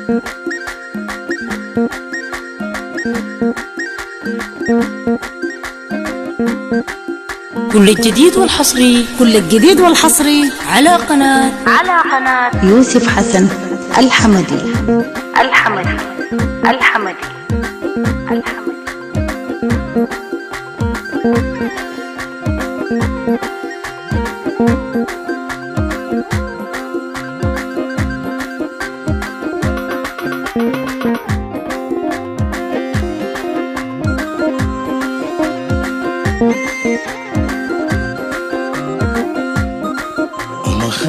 كل الجديد والحصري على قناة يوسف حسن الحمدي.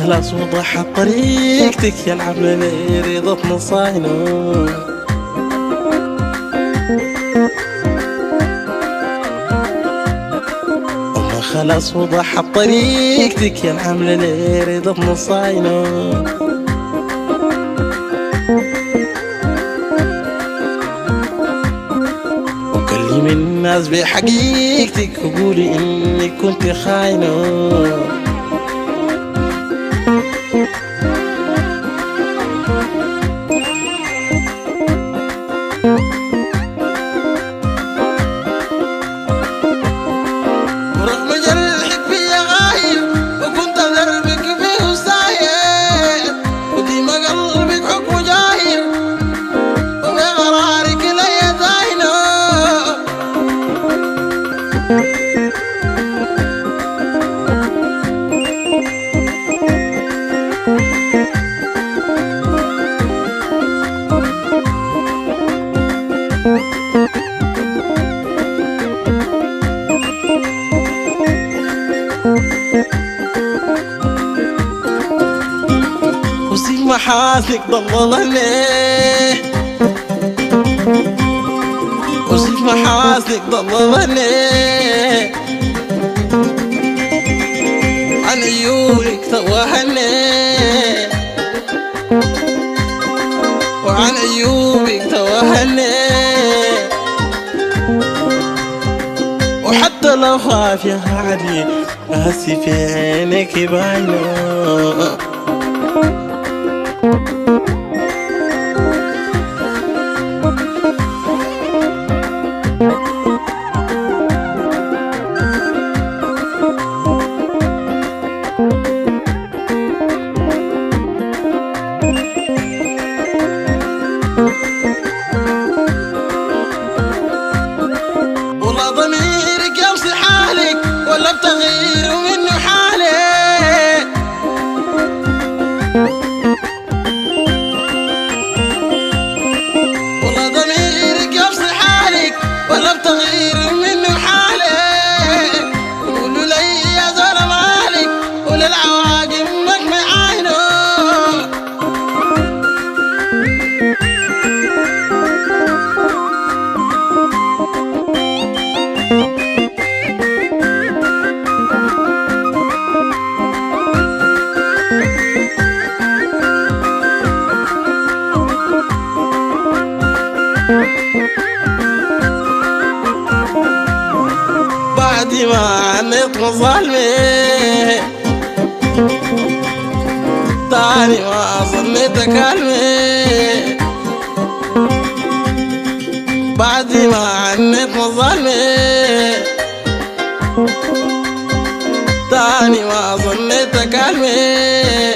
خلاص وضح طريقتك يلعب لي رضا نصاينه. خلاص وضح طريقتك يلعب لي رضا نصاينه. وكلمي الناس بحقيقتك وقولي انك كنت خاينه. ورغم جرحك فيا غايب وكنت دربك فيه ساير، وديما قلبك حكم جاير وبقرارك ليا داينه. وسيب محاسنك ضللني، وسيب محاسنك ضللني، عن عيونك توهني، وعن عيوبك توهني. وحتى لو خاف يا عدي بس في عينك باينه. والله ضميرك يوصي حالك ولا بتغير منه حالك. والله ضميرك يوصي حالك ولا بتغير منه حالك. قولوا لي يا زول مالك وللعواقب مجمع عينه. بعد ما عنيت مظالمي تاني ما ظنيت اكلمي. بعد ما عنيت مظالمي تاني ما ظنيت اكلمي.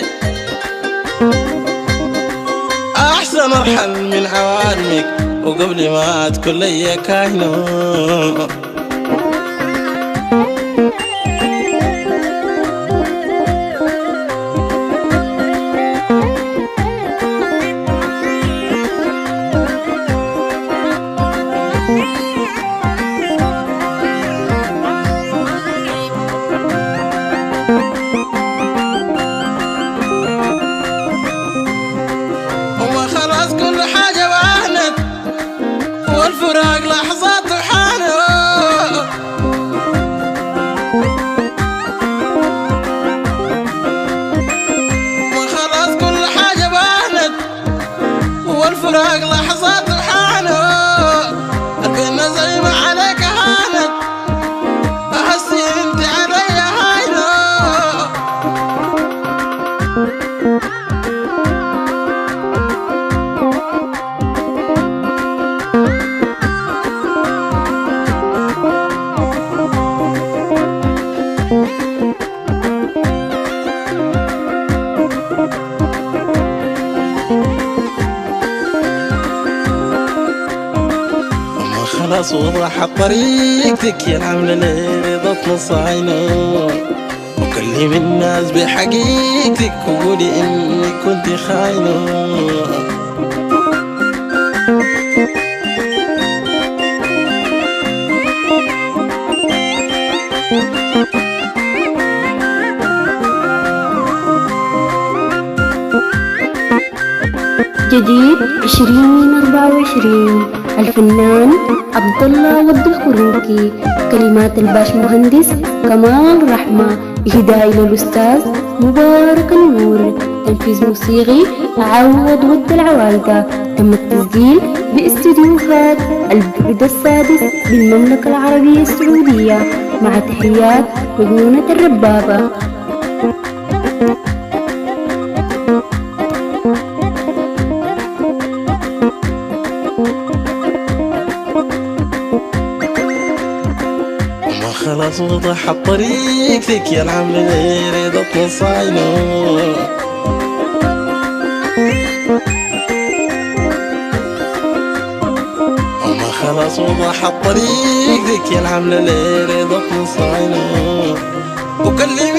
احسن ارحل من عوالمك وقبل ما تكون لي كاينه. وما خلاص كل حاجة وهنت والفراق لحظات وحانه. وما خلاص كل حاجة وهنت والفراق لحظات وحانه. البنا زي ما عليك هانت أحسي انت علي هاينه. خلاص وضحت طريقتك يا العملة لرضا نص عينه. وكلم الناس بحقيقتك وقولي انك كنت خاينه. جديد 2024 الفنان عبد الله ود الخروقي، كلمات الباش مهندس كمال رحمة، إهداء إلى الأستاذ مبارك النور، تنفيذ موسيقي عوض ود العوايدة. تم التسجيل باستديوهات البعد السادس بالمملكة العربية السعودية، مع تحيات مجنونة الربابة. خلاص وضحت طريقتك يا العملة لرضا نص عينه. خلاص وضحت طريقتك يا العملة لرضا نص عينه. وكلم